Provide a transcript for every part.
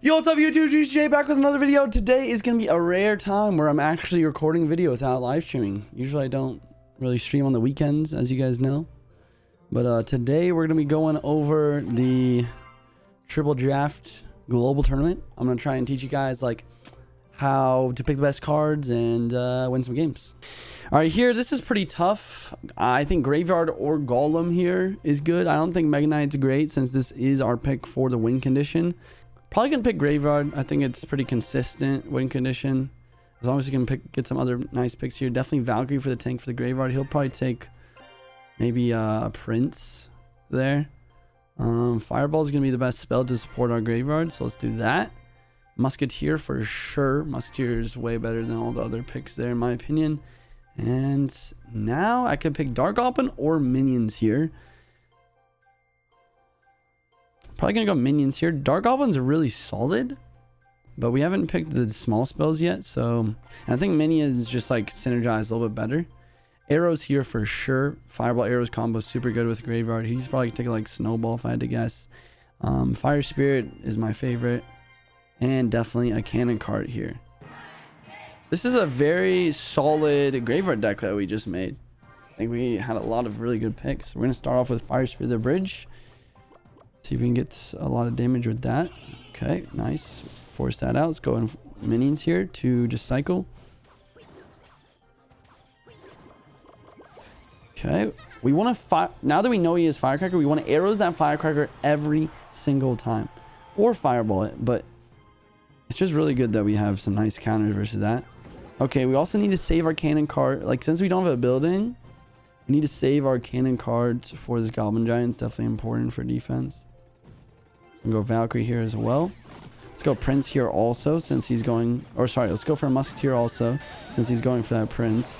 Yo, what's up YouTube? GJ back with another video. Today is going to be a rare time where I'm actually recording video without live streaming. Usually I don't really stream on the weekends, as you guys know. But today we're going to be going over the Triple Draft Global Tournament. I'm going to try and teach you guys like how to pick the best cards and win some games. All right, here, this is pretty tough. I think Graveyard or Golem here is good. I don't think Mega Knight's great since this is our pick for the win condition. Probably gonna pick Graveyard. I think it's pretty consistent win condition. As long as you can get some other nice picks here. Definitely Valkyrie for the tank for the Graveyard. He'll probably take maybe a Prince there. Fireball is gonna be the best spell to support our Graveyard, so let's do that. Musketeer for sure. Musketeer is way better than all the other picks there, in my opinion. And now I could pick Dark Goblin or Minions here. Probably gonna go Minions here. Dark Goblin's really solid, but we haven't picked the small spells yet, so I think Minions just like synergize a little bit better. Arrows here for sure. Fireball Arrows combo super good with Graveyard. He's probably taking like Snowball if I had to guess. Fire Spirit is my favorite, and definitely a Cannon card here. This is a very solid Graveyard deck that we just made. I think we had a lot of really good picks. We're gonna start off with Fire Spirit the Bridge. See if we can get a lot of damage with that. Okay, nice. Force that out. Let's go in Minions here to just cycle. Okay, we want to now that we know he is Firecracker, we want to arrows that Firecracker every single time, or Fireball it. But it's just really good that we have some nice counters versus that. Okay, we also need to save our cannon card. Like, since we don't have a building, we need to save our cannon cards for this Goblin Giant. It's definitely important for defense. We'll go Valkyrie here as well. Let's go Prince here also, since he's going... Or sorry, let's go for a Musketeer also, since he's going for that Prince.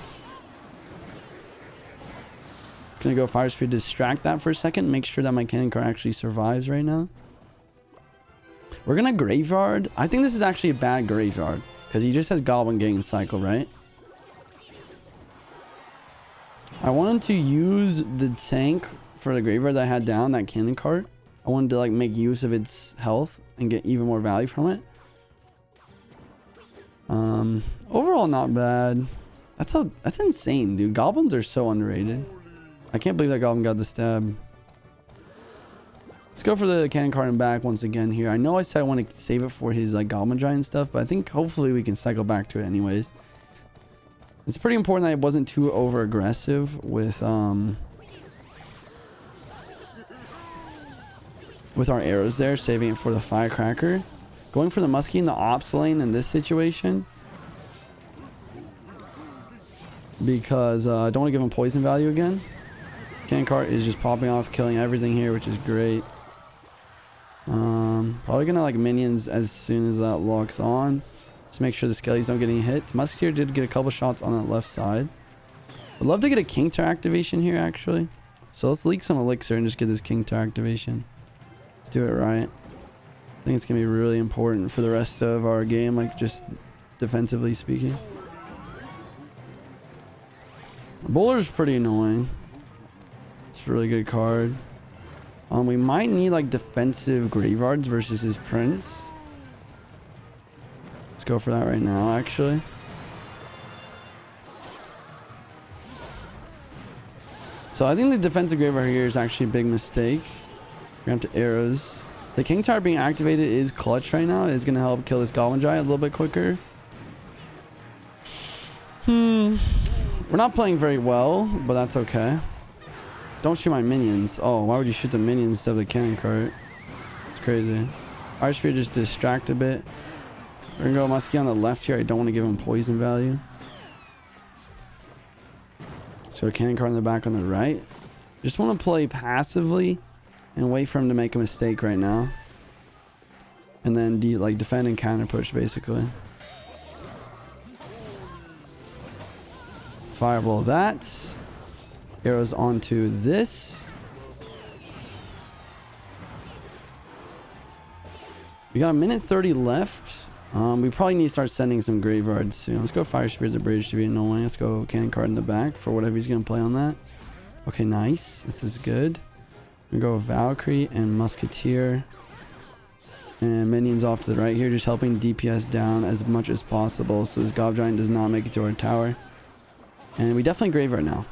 Gonna go Fire Speed to distract that for a second. Make sure that my cannon card actually survives right now. We're gonna Graveyard. I think this is actually a bad Graveyard, because he just has Goblin Gang Cycle, right? I wanted to use the tank for the Graveyard that I had down, that cannon cart. I wanted to like make use of its health and get even more value from it. Overall not bad. That's insane, dude. Goblins are so underrated. I can't believe that Goblin got the stab. Let's go for the cannon cart and back once again here. I know I said I want to save it for his like Goblin Giant stuff, but I think hopefully we can cycle back to it anyways. It's pretty important that it wasn't too over aggressive with our arrows there, saving it for the Firecracker. Going for the Muskie in the ops lane in this situation, because I don't want to give him poison value again. Cannon cart is just popping off, killing everything here, which is great. Probably gonna like Minions as soon as that locks on. Just make sure the skellies don't get any hits. Musketeer did get a couple shots on that left side. I'd love to get a King Tar activation here, actually. So let's leak some elixir and just get this King Tar activation. Let's do it right. I think it's gonna be really important for the rest of our game, like just defensively speaking. Bowler's pretty annoying. It's a really good card. We might need like defensive Graveyards versus his Prince. Let's go for that right now, actually. So I think the defensive Graveyard here is actually a big mistake. We're gonna have to arrows. The King Tar being activated is clutch right now. It's gonna help kill this Goblin Giant a little bit quicker. We're not playing very well, but that's okay. Don't shoot my Minions. Oh, why would you shoot the Minions instead of the cannon cart? It's crazy. Fire Spear just distract a bit. We're gonna go Muskie on the left here. I don't want to give him poison value. So a cannon cart in the back on the right. Just want to play passively and wait for him to make a mistake right now. And then like defend and counter push basically. Fireball that. Arrows onto this. We got a minute 30 left. We probably need to start sending some Graveyards soon. Let's go Fire Spirit the Bridge to be annoying. Let's go Cannon Card in the back for whatever he's going to play on that. Okay, nice. This is good. We go Valkyrie and Musketeer. And minions off to the right here, just helping DPS down as much as possible so this Gob Giant does not make it to our tower. And we definitely graveyard now.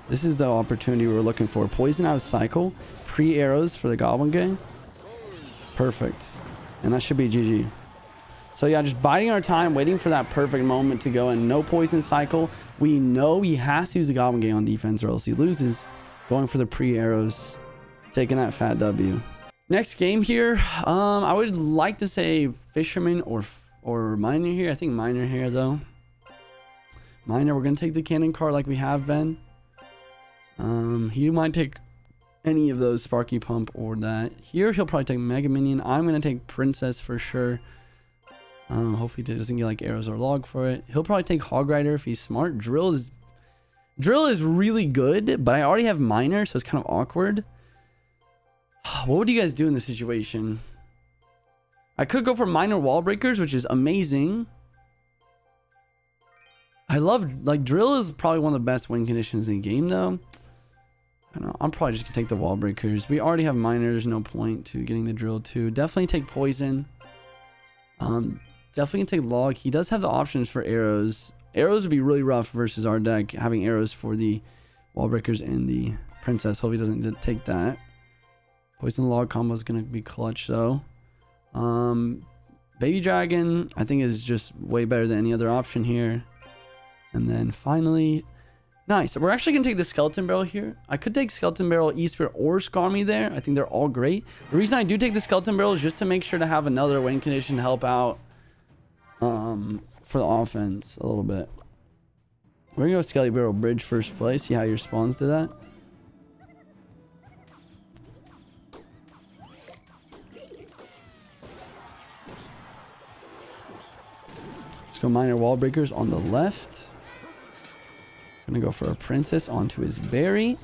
This is the opportunity we're looking for. Poison out of cycle, pre-arrows for the Goblin Gang. Perfect. And that should be GG. So yeah, just biding our time, waiting for that perfect moment to go in. No poison cycle. We know he has to use the Goblin Gang on defense or else he loses. Going for the pre-arrows, taking that fat W. Next game here, I would like to say Fisherman or Miner here. I think Miner here though. Miner, we're gonna take the cannon card like we have been. He might take any of those, Sparky Pump or that. Here he'll probably take Mega Minion. I'm gonna take Princess for sure. Hopefully he doesn't get like arrows or log for it. He'll probably take Hog Rider if he's smart. Drill is really good, but I already have Miner, so it's kind of awkward. What would you guys do in this situation? I could go for Miner Wall Breakers, which is amazing. I love, like, Drill is probably one of the best win conditions in the game, though. I don't know. I'm probably just going to take the Wall Breakers. We already have Miner. There's no point to getting the Drill, too. Definitely take Poison. Definitely going to take Log. He does have the options for arrows. Arrows would be really rough versus our deck, having arrows for the Wall Breakers and the Princess. Hope he doesn't take that. Poison Log combo is going to be clutch, though. Baby Dragon, I think, is just way better than any other option here. And then finally, nice. We're actually going to take the Skeleton Barrel here. I could take Skeleton Barrel, E-Spirit, or Skarmy there. I think they're all great. The reason I do take the Skeleton Barrel is just to make sure to have another win condition to help out for the offense a little bit. We're going to go Skelly Barrel Bridge first play. See how he responds to that. Let's go Miner Wall Breakers on the left. Gonna go for a Princess onto his berry.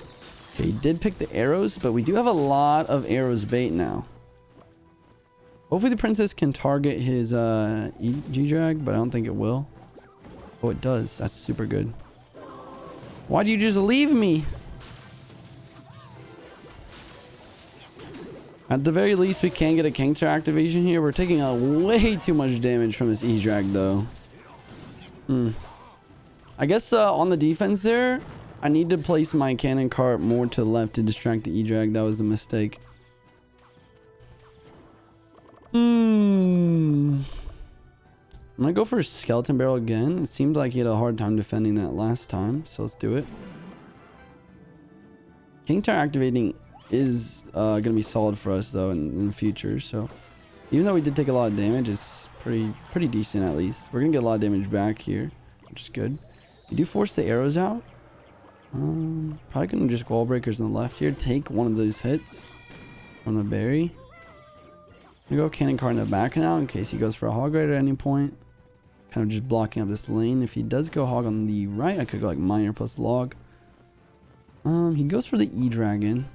Okay, he did pick the arrows, but we do have a lot of arrows bait now. Hopefully the Princess can target his G-Drag, but I don't think it will. Oh, it does. That's super good. Why'd you just leave me? At the very least, we can get a Kingter activation here. We're taking way too much damage from this E-Drag, though. I guess on the defense there, I need to place my cannon cart more to the left to distract the E-Drag. That was the mistake. I'm gonna go for a Skeleton Barrel again. It seemed like he had a hard time defending that last time, so let's do it. Kingter activating is gonna be solid for us though in the future. So even though we did take a lot of damage, it's pretty decent at least. We're gonna get a lot of damage back here, which is good. We do force the arrows out. Probably gonna just Wall Breakers on the left here. Take one of those hits from the berry. I'm gonna go Cannon Cart in the back now in case he goes for a Hog Rider at any point. Kind of just blocking up this lane. If he does go Hog on the right, I could go like Miner plus Log. He goes for the E-Dragon.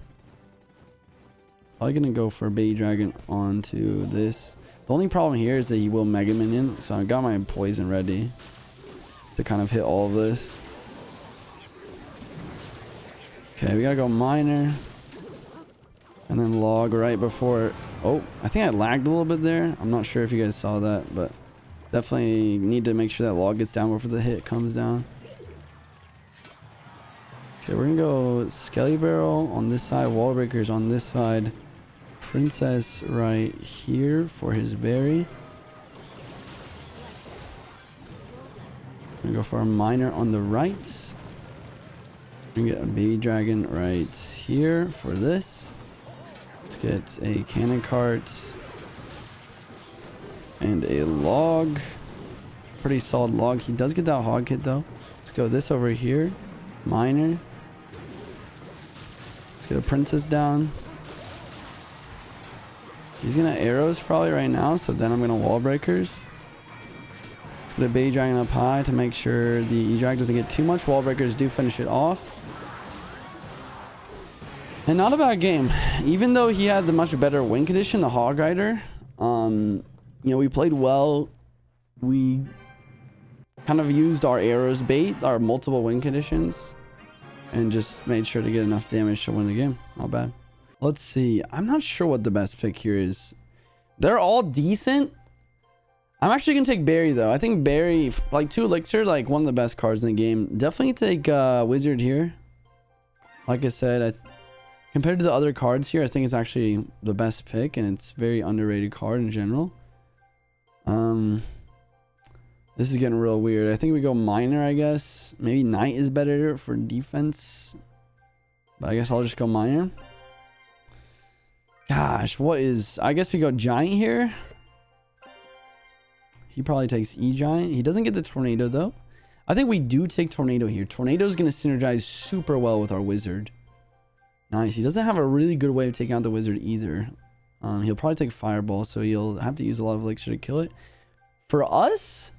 Probably gonna go for Baby Dragon onto this. The only problem here is that he will Mega Minion, so I got my Poison ready to kind of hit all of this. Okay, we gotta go Miner. And then Log right before... Oh, I think I lagged a little bit there. I'm not sure if you guys saw that, but definitely need to make sure that Log gets down before the hit comes down. Okay, we're gonna go Skelly Barrel on this side, Wall Breakers on this side, Princess right here for his berry. I'm gonna go for a Miner on the right. We're gonna get a Baby Dragon right here for this. Let's get a Cannon Cart and a Log. Pretty solid Log. He does get that Hog hit though. Let's go this over here. Miner. Let's get a Princess down. He's gonna arrows probably right now, so then I'm gonna Wall Breakers. Let's get a Baby Dragon up high to make sure the E-Drag doesn't get too much. Wall Breakers do finish it off. And not a bad game. Even though he had the much better win condition, the Hog Rider, you know, we played well. We kind of used our arrows bait, our multiple win conditions, and just made sure to get enough damage to win the game. Not bad. Let's see. I'm not sure what the best pick here is. They're all decent. I'm actually gonna take Barry though. I think Barry, like 2 elixir, like one of the best cards in the game. Definitely take Wizard here. Like I said, compared to the other cards here, I think it's actually the best pick, and it's a very underrated card in general. This is getting real weird. I think we go Miner, I guess. Maybe Knight is better for defense, but I guess I'll just go Miner. Gosh, what is... I guess we go Giant here. He probably takes E-Giant. He doesn't get the Tornado, though. I think we do take Tornado here. Tornado is going to synergize super well with our Wizard. Nice. He doesn't have a really good way of taking out the Wizard either. He'll probably take Fireball, so he'll have to use a lot of Elixir to kill it. For us,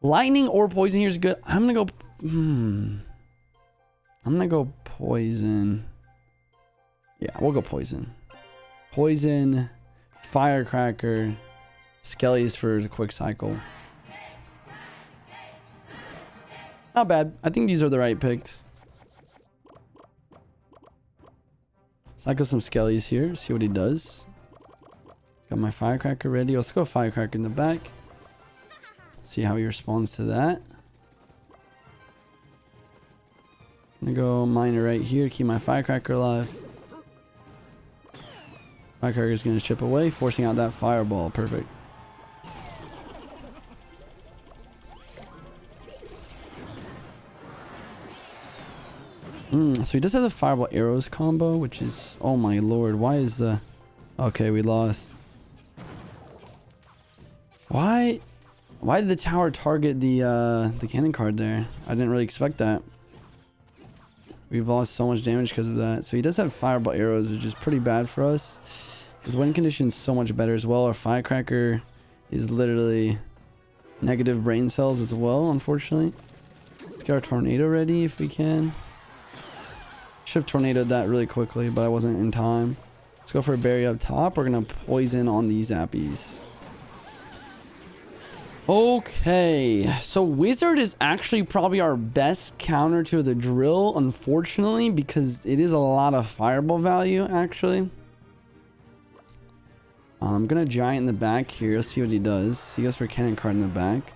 Lightning or Poison here is good. I'm going to go... I'm going to go Poison. Yeah, we'll go Poison. Poison, Firecracker, Skelly's for the quick cycle. Not bad. I think these are the right picks. Cycle some Skelly's here. See what he does. Got my Firecracker ready. Let's go Firecracker in the back. See how he responds to that. I'm gonna go Miner right here. Keep my Firecracker alive. Firecracker is gonna chip away, forcing out that Fireball. Perfect. So he does have the Fireball Arrows combo, which is... Oh my lord, why is the... Okay, we lost. Why did the tower target the cannon card there? I didn't really expect that. We've lost so much damage because of that. So he does have Fireball Arrows, which is pretty bad for us. His win condition is so much better as well. Our Firecracker is literally negative brain cells as well, unfortunately. Let's get our Tornado ready if we can. Should have tornadoed that really quickly, but I wasn't in time. Let's go for a Berry up top. We're going to poison on these Zappies. Okay, so Wizard is actually probably our best counter to the Drill, unfortunately, because it is a lot of Fireball value, actually. I'm going to Giant in the back here. Let's see what he does. He goes for Cannon card in the back.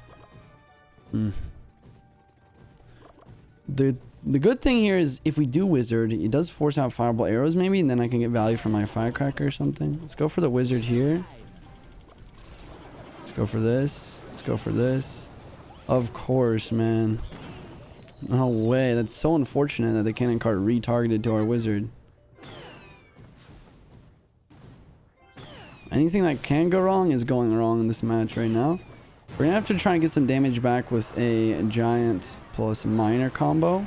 The good thing here is if we do Wizard, it does force out Fireball Arrows maybe, and then I can get value from my Firecracker or something. Let's go for the Wizard here. Let's go for this. Let's go for this. Of course, man. No way. That's so unfortunate that the Cannon card retargeted to our Wizard. Anything that can go wrong is going wrong in this match right now. We're going to have to try and get some damage back with a Giant plus Miner combo.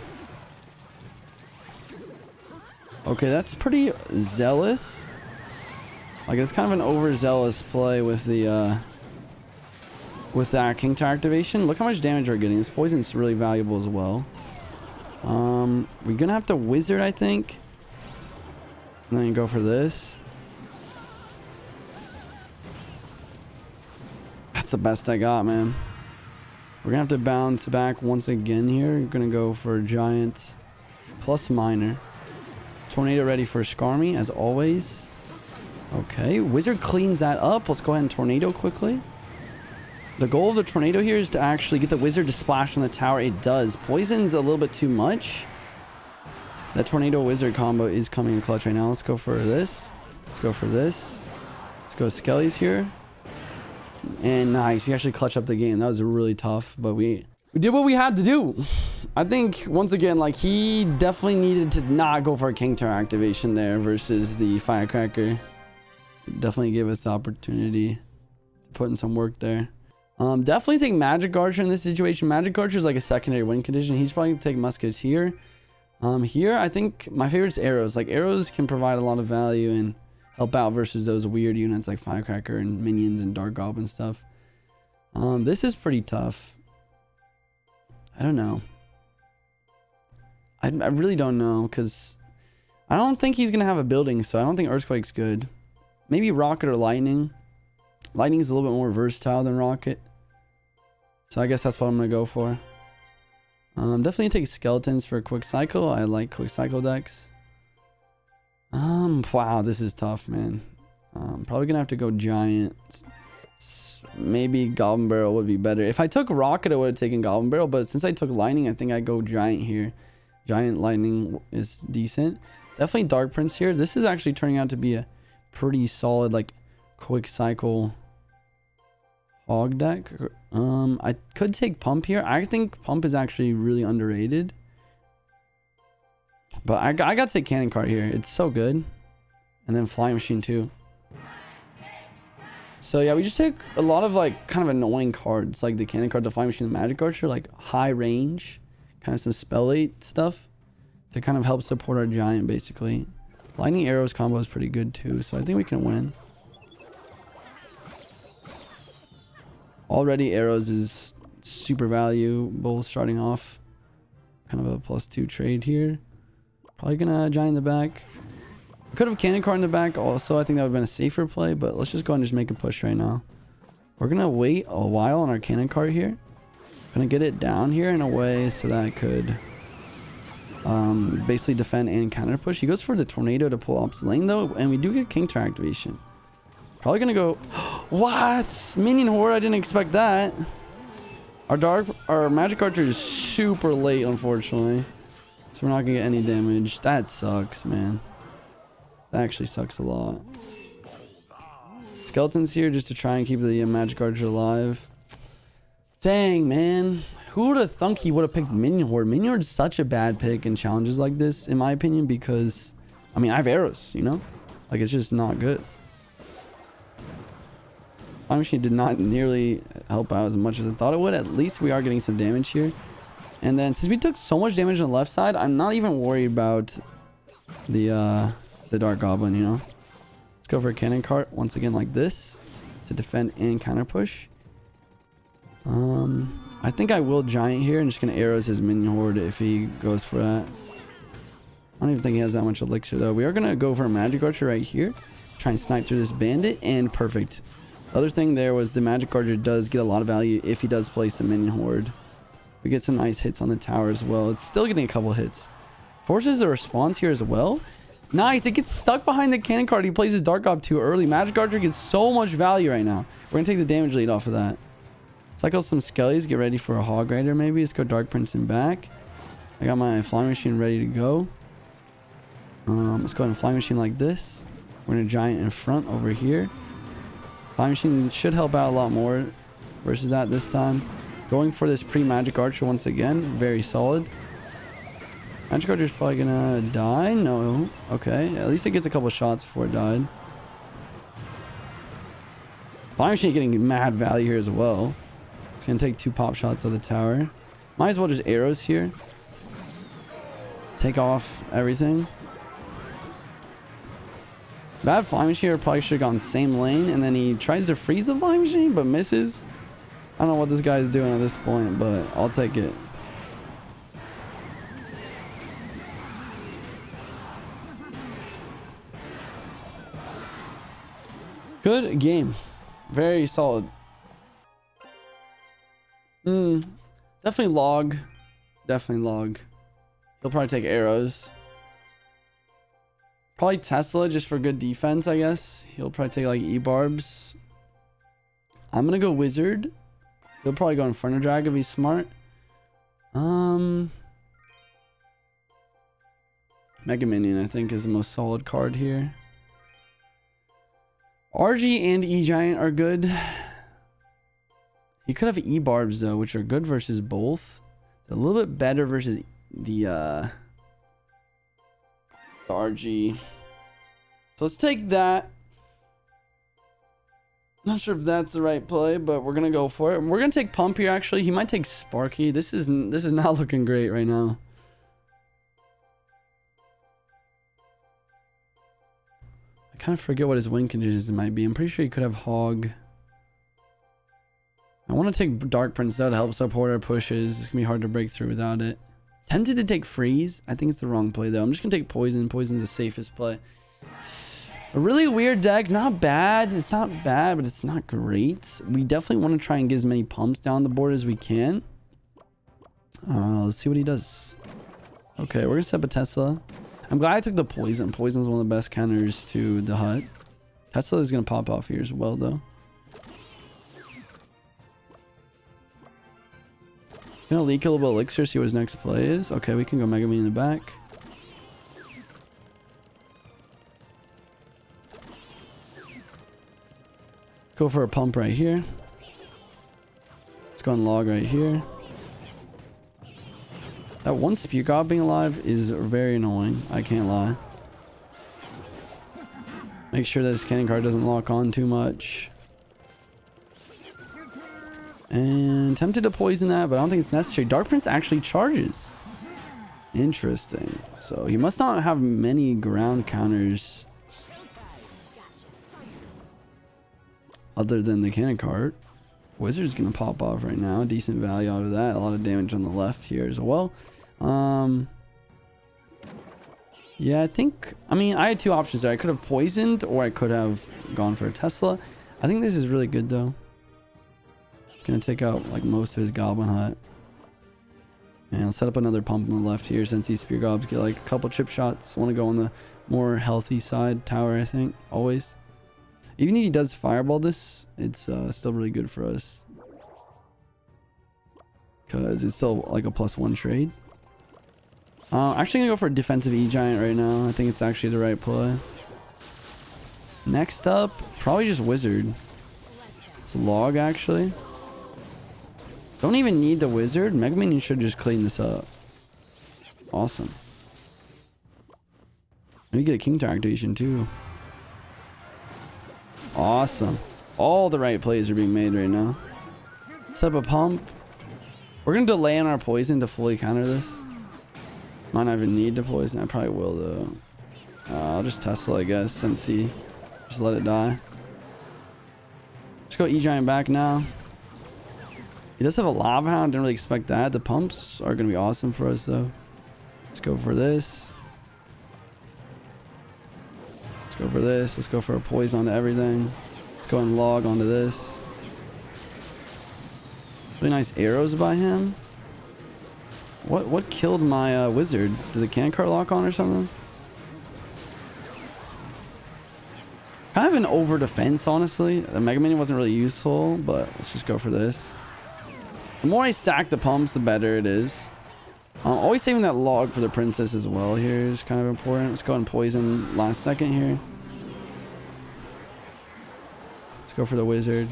Okay, that's pretty zealous. Like, it's kind of an overzealous play with the with that King Tower activation. Look how much damage we're getting. This poison's really valuable as well. We're gonna have to Wizard, I think. And then go for this. That's the best I got, man. We're gonna have to bounce back once again here. We're gonna go for Giant plus Miner. Tornado ready for Skarmy, as always. Okay, Wizard cleans that up. Let's go ahead and Tornado quickly. The goal of the Tornado here is to actually get the Wizard to splash on the tower. It does. Poison's a little bit too much. That Tornado Wizard combo is coming in clutch right now. Let's go for this. Let's go for this. Let's go Skelly's here. And nice. We actually clutch up the game. That was really tough, but we did what we had to do. I think, once again, like, he definitely needed to not go for a King Tower activation there versus the Firecracker. Definitely gave us the opportunity to put in some work there. Definitely take Magic Archer in this situation. Magic Archer is like a secondary win condition. He's probably going to take Musketeer. Here, I think my favorite is Arrows. Like, Arrows can provide a lot of value and help out versus those weird units like Firecracker and Minions and Dark Goblin stuff. This is pretty tough. I don't know. I really don't know, because I don't think he's going to have a building, so I don't think Earthquake's good. Maybe Rocket or Lightning. Lightning is a little bit more versatile than Rocket. So I guess that's what I'm going to go for. Definitely take Skeletons for a quick cycle. I like quick cycle decks. Wow, this is tough, man. Probably gonna have to go giant. Maybe Goblin Barrel would be better. If I took Rocket, I would have taken Goblin Barrel, but since I took Lightning, I think I go Giant here. Giant Lightning is decent. Definitely Dark Prince here. This is actually turning out to be a pretty solid, like, quick cycle hog deck. I could take Pump here. I think Pump is actually really underrated. But I got to take Cannon Cart here. It's so good. And then Flying Machine too. So yeah, we just take a lot of like kind of annoying cards, like the Cannon Cart, the Flying Machine, the Magic Archer, like high range, kind of some spell 8 stuff to kind of help support our giant basically. Lightning Arrows combo is pretty good too, so I think we can win. Already Arrows is super valuable starting off. Kind of a +2 trade here. Probably gonna giant in the back. Could have Cannon Cart in the back also. I think that would have been a safer play, but let's just go and just make a push right now. We're gonna wait a while on our Cannon Cart here. Gonna get it down here in a way so that I could basically defend and counter push. He goes for the Tornado to pull opposite lane though, and we do get King Tower activation. Probably gonna go. What? Minion Horde? I didn't expect that. Our Magic Archer is super late, unfortunately, so we're not gonna get any damage. That sucks, man. That actually sucks a lot. Skeletons here just to try and keep the Magic Archer alive. Dang, man. Who would have thunk he would have picked Minion Horde? Minion Horde is such a bad pick in challenges like this, in my opinion, because, I mean, I have arrows, you know? Like, it's just not good. Flying Machine did not nearly help out as much as I thought it would. At least we are getting some damage here. And then, since we took so much damage on the left side, I'm not even worried about the Dark Goblin, you know? Let's go for a Cannon Cart once again like this to defend and counter push. I think I will giant here and just gonna arrows his Minion Horde if he goes for that. I don't even think he has that much elixir though. We are gonna go for a Magic Archer right here. Try and snipe through this bandit, and perfect. The other thing there was the Magic Archer does get a lot of value if he does place the Minion Horde. We get some nice hits on the tower as well. It's still getting a couple hits. Forces a response here as well. Nice. It gets stuck behind the Cannon Cart. He plays his Dark Gob too early. Magic Archer gets so much value right now. We're going to take the damage lead off of that. Cycle some Skellies. Get ready for a Hog Rider maybe. Let's go Dark Prince in back. I got my Flying Machine ready to go. Let's go ahead and Flying Machine like this. We're going to giant in front over here. Flying Machine should help out a lot more versus that this time. Going for this pre-Magic Archer once again. Very solid. Magic Archer's probably gonna die. No. Okay. At least it gets a couple shots before it died. Flying Machine getting mad value here as well. It's gonna take 2 pop shots of the tower. Might as well just arrows here. Take off everything. Bad Flying Machine here probably should have gone same lane, and then he tries to freeze the Flying Machine but misses. I don't know what this guy is doing at this point, but I'll take it. Good game. Very solid. Definitely log. Definitely log. He'll probably take arrows. Probably Tesla just for good defense, I guess. He'll probably take like E-Barbs. I'm gonna go Wizard. He'll probably go Inferno Drag if he's smart. Mega Minion, I think, is the most solid card here. RG and E-Giant are good. You could have E-Barbs, though, which are good versus both. They're a little bit better versus the RG. So let's take that. Not sure if that's the right play, but we're gonna go for it. We're gonna take Pump here. Actually, he might take Sparky. This is not looking great right now. I kind of forget what his win conditions might be. I'm pretty sure he could have Hog. I want to take Dark Prince though to help support our pushes. It's gonna be hard to break through without it. Tempted to take Freeze. I think it's the wrong play though. I'm just gonna take Poison. Poison's the safest play. A really weird deck. Not bad. It's not bad, but it's not great. We definitely want to try and get as many pumps down the board as we can. Let's see what he does. Okay, we're gonna set up a Tesla. I'm glad I took the Poison. Poison's one of the best counters to the hut. Tesla is going to pop off here as well, though. Gonna leak a little bit of elixir, see what his next play is. Okay, we can go Mega Minion in the back. Go for a pump right here. Let's go on log right here. That one Spear God being alive is very annoying. I can't lie. Make sure that this cannon card doesn't lock on too much. And tempted to poison that, but I don't think it's necessary. Dark Prince actually charges. Interesting. So he must not have many ground counters other than the cannon card. Wizard's gonna pop off right now. Decent value out of that. A lot of damage on the left here as well. Yeah, I think, I mean, I had two options there. I could have poisoned or I could have gone for a Tesla. I think this is really good though. Gonna take out like most of his Goblin Hut. And I'll set up another pump on the left here since these Spear Gobs get like a couple chip shots. Want to go on the more healthy side tower, I think, always. Even if he does fireball this, it's still really good for us. Because it's still like a +1 trade. Actually gonna go for a defensive E-Giant right now. I think it's actually the right play. Next up, probably just Wizard. It's a log actually. Don't even need the Wizard. Mega Minion should just clean this up. Awesome. Maybe get a King Tower activation too. Awesome. All the right plays are being made right now. Set up a pump. We're going to delay on our poison to fully counter this. Might not even need to poison. I probably will though. I'll just Tesla, I guess, and see. Just let it die. Let's go E-Giant back now. He does have a Lava Hound. Didn't really expect that. The pumps are going to be awesome for us though. Let's go for this. Let's go for this. Let's go for a poison onto everything. Let's go and log onto this. Really nice arrows by him. What killed my wizard? Did the cannon cart lock on or something? Kind of an over defense, honestly. The Mega Minion wasn't really useful, but let's just go for this. The more I stack the pumps, the better it is. Always saving that log for the princess as well here is kind of important. Let's go and poison last second here. Let's go for the wizard.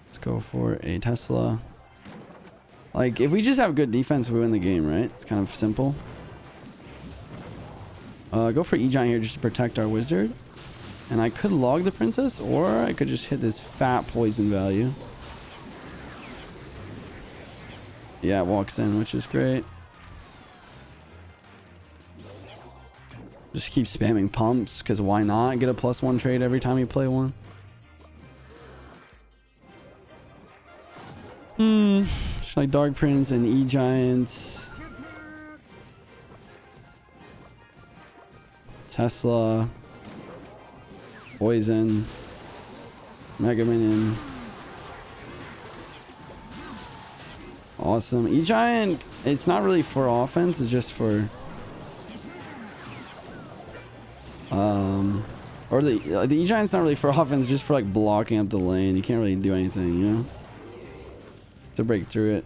Let's go for a Tesla. Like, if we just have good defense, we win the game, right? It's kind of simple. Go for E-Giant here just to protect our wizard. And I could log the princess, or I could just hit this fat poison value. Yeah, it walks in, which is great. Just keep spamming pumps, because why not get a +1 trade every time you play one? Just like Dark Prince and E-Giants. Tesla. Poison. Mega Minion. Awesome. E-Giant, it's not really for offense, it's just for or the E-Giant's not really for offense, it's just for like blocking up the lane. You can't really do anything, you know, to break through it.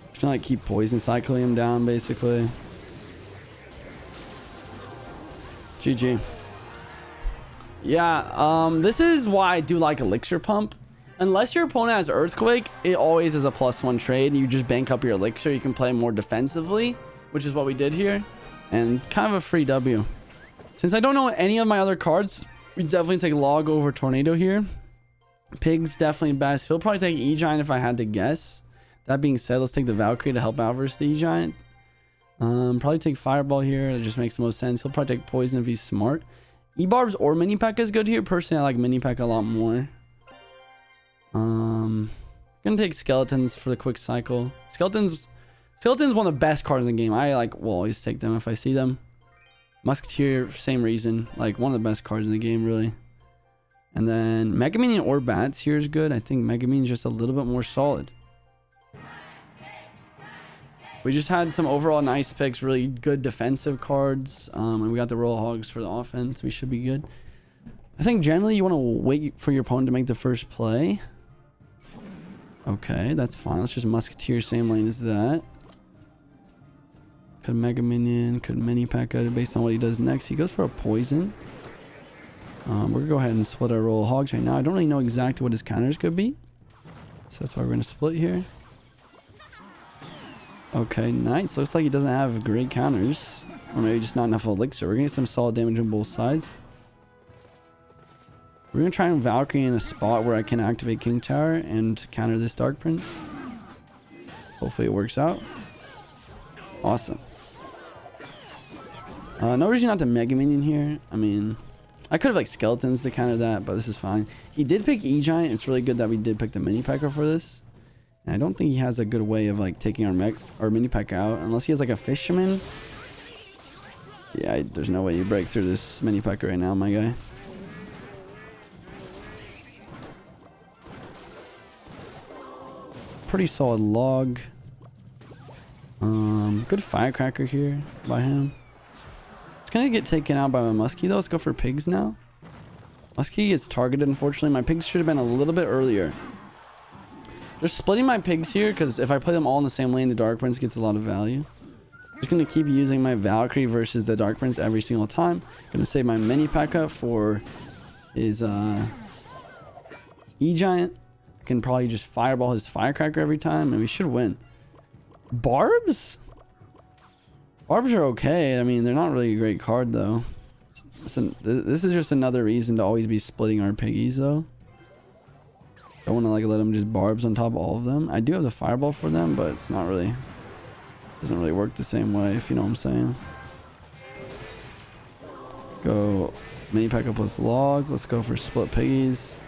Just gonna like keep poison cycling him down basically. GG. Yeah, this is why I do like Elixir Pump. Unless your opponent has Earthquake, it always is a +1 trade. You just bank up your Elixir. You can play more defensively, which is what we did here. And kind of a free W. Since I don't know any of my other cards, we definitely take Log over Tornado here. Pig's definitely best. He'll probably take E-Giant if I had to guess. That being said, let's take the Valkyrie to help out versus the E-Giant. Probably take Fireball here. It just makes the most sense. He'll probably take Poison if he's smart. E-Barbs or Mini P.E.K.K.A is good here. Personally, I like Mini P.E.K.K.A a lot more. Gonna take Skeletons for the quick cycle. Skeletons one of the best cards in the game. I will always take them if I see them. Musketeer, same reason. Like one of the best cards in the game, really. And then Mega Minion or Bats here is good. I think Mega Minion is just a little bit more solid. We just had some overall nice picks, really good defensive cards, and we got the Royal Hogs for the offense. We should be good. I think generally you want to wait for your opponent to make the first play. Okay, that's fine. Let's just Musketeer, same lane as that. Could Mega Minion, could Mini P.E.K.K.A. based on what he does next. He goes for a Poison. We're going to go ahead and split our Royal Hogs right now. I don't really know exactly what his counters could be. So that's why we're going to split here. Okay, nice. Looks like he doesn't have great counters. Or maybe just not enough elixir. We're going to get some solid damage on both sides. We're going to try and Valkyrie in a spot where I can activate King Tower and counter this Dark Prince. Hopefully it works out. Awesome. No reason not to Mega Minion here. I mean, I could have like Skeletons to counter that, but this is fine. He did pick E-Giant. It's really good that we did pick the Mini P.E.K.K.A. for this. And I don't think he has a good way of like taking our Mini P.E.K.K.A. out. Unless he has like a Fisherman. Yeah, there's no way you break through this Mini P.E.K.K.A. right now, my guy. Pretty solid log. Good Firecracker here by him. It's gonna get taken out by my Muskie though. Let's go for pigs now. Muskie gets targeted, unfortunately. My pigs should have been a little bit earlier. Just splitting my pigs here because if I play them all in the same lane, the Dark Prince gets a lot of value. Just gonna keep using my Valkyrie versus the Dark Prince every single time. Gonna save my Mini P.E.K.K.A. for his E-Giant. I can probably just fireball his Firecracker every time and we should win. Barbs? Barbs are okay. I mean, they're not really a great card though. Listen, this is just another reason to always be splitting our piggies though. Don't want to like let them just barbs on top of all of them. I do have the fireball for them, but it's not really, doesn't really work the same way, if you know what I'm saying. Go Mini P.E.K.K.A. plus log. Let's go for split piggies.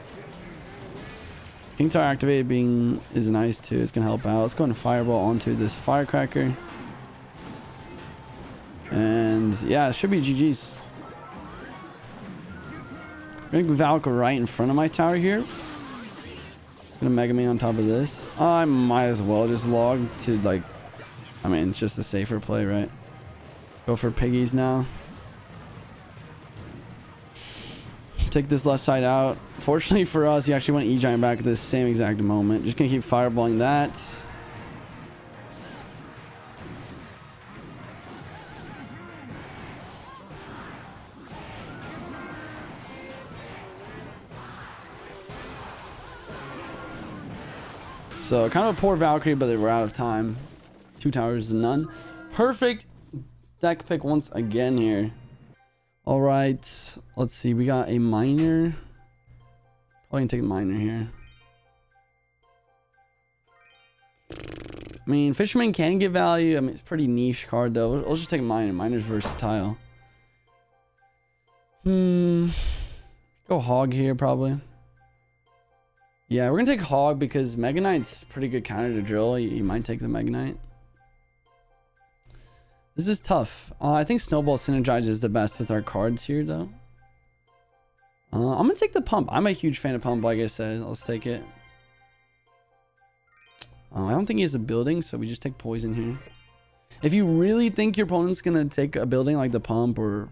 King Tower activated being is nice too. It's gonna help out. Let's go and fireball onto this Firecracker. And yeah, it should be GG's. I'm gonna Valk right in front of my tower here. Gonna Mega Man on top of this. I might as well just log to like, I mean, it's just a safer play, right? Go for piggies now. Take this left side out. Fortunately for us, he actually went E-Giant back at this same exact moment. Just gonna keep fireballing that. So kind of a poor Valkyrie, but they were out of time. 2 towers to none. Perfect deck pick once again here. All right, let's see. We got a miner. Probably gonna take a miner here. I mean, Fisherman can get value. I mean, it's a pretty niche card though. Let's just take a miner. Miner's versatile. Go hog here probably. Yeah, we're gonna take hog because Mega Knight's pretty good counter to drill. You might take the Mega Knight. This is tough. I think Snowball synergizes the best with our cards here, though. I'm going to take the pump. I'm a huge fan of pump, like I said. Let's take it. I don't think he has a building, so we just take poison here. If you really think your opponent's going to take a building like the pump or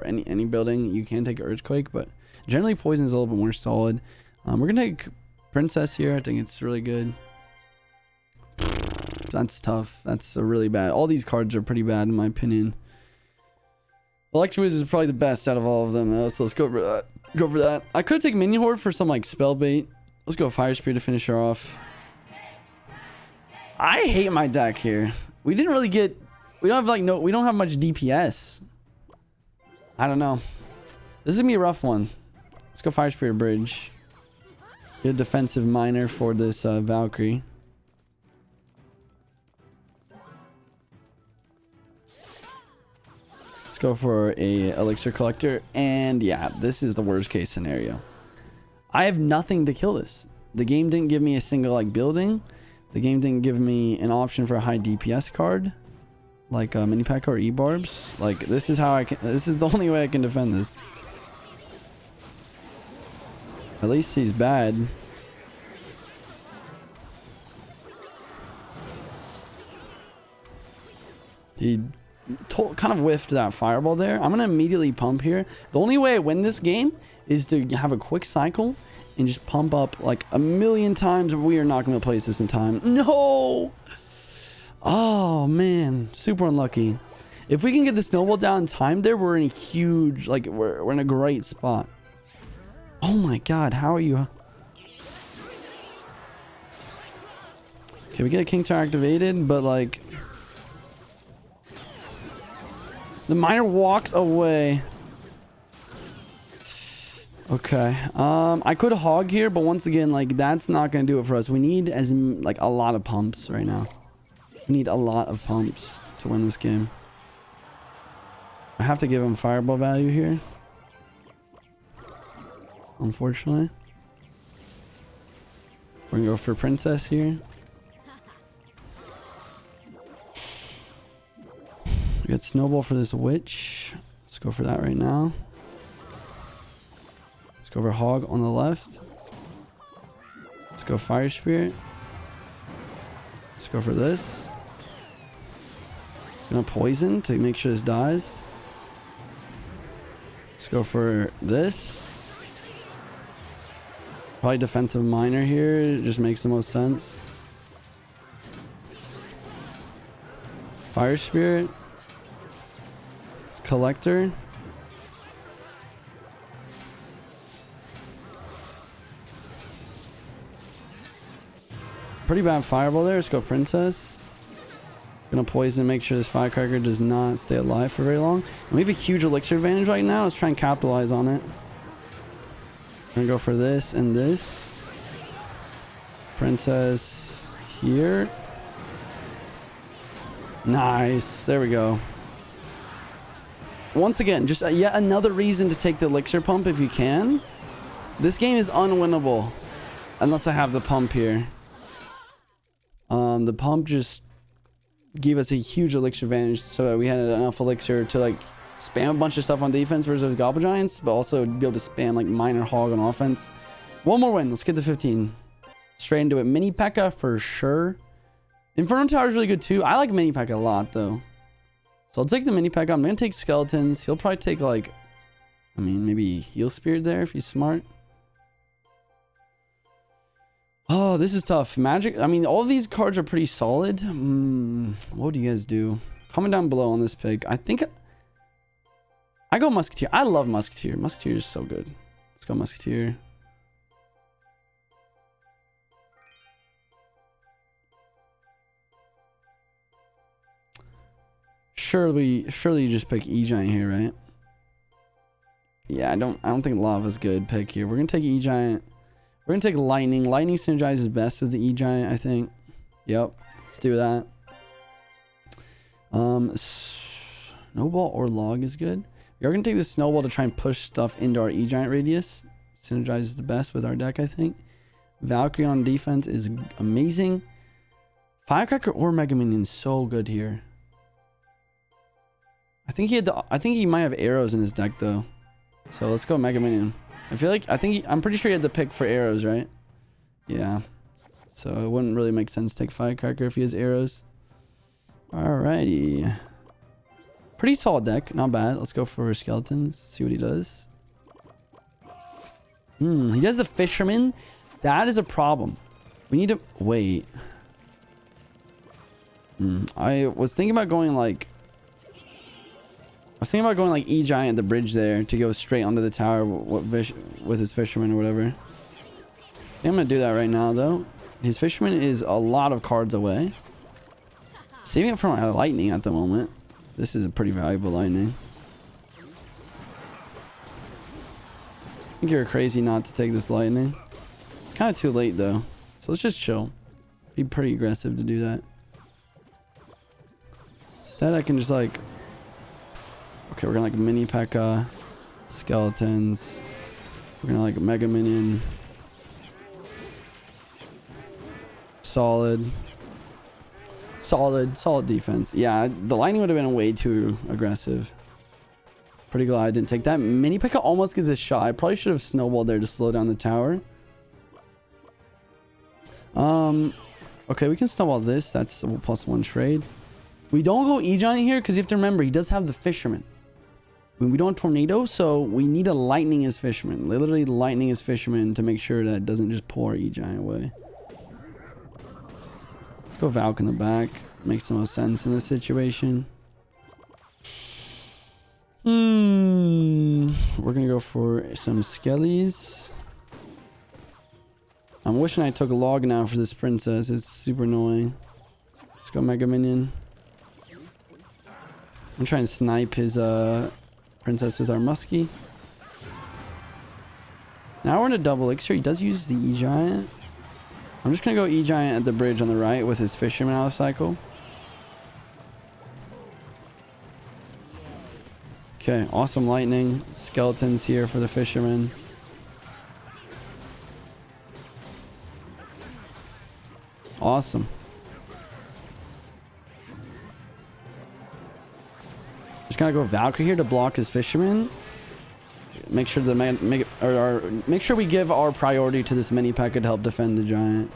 any building, you can take Earthquake, but generally poison is a little bit more solid. We're going to take Princess here. I think it's really good. That's tough. That's a really bad. All these cards are pretty bad in my opinion. Electro Wizard is probably the best out of all of them. So let's go for that. Go for that. I could take Minion Horde for some like spell bait. Let's go Fire Spear to finish her off. I hate my deck here. We didn't really get. We don't have like we don't have much DPS. I don't know. This is gonna be a rough one. Let's go Fire Spear Bridge. Get a defensive miner for this Valkyrie. Let's go for a elixir collector. And yeah, this is the worst case scenario. I have nothing to kill this. The game didn't give me a single like building. The game didn't give me an option for a high DPS card like Mini P.E.K.K.A. or E-Barbs. Like this is how I can, this is the only way I can defend this. At least he's bad. He kind of whiffed that fireball there. I'm going to immediately pump here. The only way I win this game is to have a quick cycle and just pump up like a million times. We are not going to place this in time. No! Oh, man. Super unlucky. If we can get the snowball down in time there, we're in a huge, like, we're in a great spot. Oh my god, how are you? Okay, we get a King Tower activated, but like... The miner walks away. Okay. I could hog here, but once again, like, that's not going to do it for us. We need like a lot of pumps right now. We need a lot of pumps to win this game. I have to give him fireball value here. Unfortunately. We're going to go for princess here. We got snowball for this witch. Let's go for that right now. Let's go for hog on the left. Let's go fire spirit. Let's go for this. Gonna poison to make sure this dies. Let's go for this. Probably defensive miner here. It just makes the most sense. Fire spirit. Collector. Pretty bad fireball there. Let's go princess. Gonna poison, make sure this firecracker does not stay alive for very long. And we have a huge elixir advantage right now. Let's try and capitalize on it. We're gonna go for this and this. Princess here. Nice. There we go. Once again, just yet another reason to take the elixir pump if you can. This game is unwinnable unless I have the pump here. The pump just gave us a huge elixir advantage, so we had enough elixir to like spam a bunch of stuff on defense versus Gobble Giants, but also be able to spam like miner hog on offense. One more win. Let's get to 15. Straight into it. Mini P.E.K.K.A for sure. Inferno Tower is really good too. I like Mini P.E.K.K.A a lot though. So I'll take the Mini P.E.K.K.A. I'm going to take skeletons. He'll probably take like, I mean, maybe heal spirit there if he's smart. Oh, this is tough. Magic. I mean, all of these cards are pretty solid. What do you guys do? Comment down below on this pick. I think I go Musketeer. I love Musketeer. Musketeer is so good. Let's go Musketeer. Surely you just pick E-Giant here, right? Yeah, I don't think Lava's good pick here. We're gonna take E-Giant. We're gonna take Lightning. Lightning synergizes best with the E-Giant, I think. Yep. Let's do that. Snowball or Log is good. We are gonna take the Snowball to try and push stuff into our E-Giant radius. Synergizes the best with our deck, I think. Valkyrie on defense is amazing. Firecracker or Mega Minion is so good here. I think he might have arrows in his deck though. So let's go Mega Minion. I'm pretty sure he had the pick for arrows, right? Yeah. So it wouldn't really make sense to take Firecracker if he has arrows. Alrighty. Pretty solid deck, not bad. Let's go for skeletons, see what he does. He does the fisherman. That is a problem. We need to wait. I was thinking about going like E-Giant the bridge there to go straight onto the tower with his fisherman or whatever. I'm gonna do that right now though. His fisherman is a lot of cards away. Saving it from my lightning at the moment. This is a pretty valuable lightning. I think you're crazy not to take this lightning. It's kind of too late though. So let's just chill. Be pretty aggressive to do that. Instead I can just like... Okay, we're gonna like Mini P.E.K.K.A, skeletons. We're gonna like Mega Minion. Solid defense. Yeah, the lightning would have been way too aggressive. Pretty glad I didn't take that. Mini P.E.K.K.A almost gets a shot. I probably should have snowballed there to slow down the tower. Okay, we can snowball this. That's a +1 trade. We don't go E-Giant here because you have to remember, he does have the Fisherman. We don't have Tornado, so we need a Lightning as Fisherman. Literally Lightning as Fisherman to make sure that it doesn't just pull our E-Giant away. Let's go Valk in the back. Makes the most sense in this situation. We're gonna go for some Skellies. I'm wishing I took a log now for this princess. It's super annoying. Let's go Mega Minion. I'm trying to snipe his princess with our muskie. Now we're in a double elixir. He does use the E-Giant. I'm just gonna go E-Giant at the bridge on the right with his Fisherman out of cycle. Okay, awesome lightning. Skeletons here for the Fisherman. Awesome. Just gotta go Valkyrie here to block his Fisherman. Make sure the make sure we give our priority to this mini pack to help defend the Giant.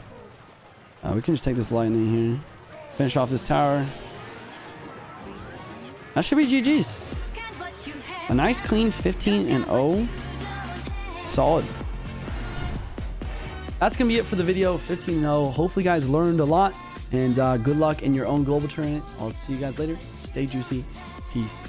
We can just take this lightning here. Finish off this tower. That should be GG's. A nice clean 15-0. Solid. That's gonna be it for the video. 15-0. Hopefully you guys learned a lot, and good luck in your own global tournament. I'll see you guys later. Stay juicy. Peace.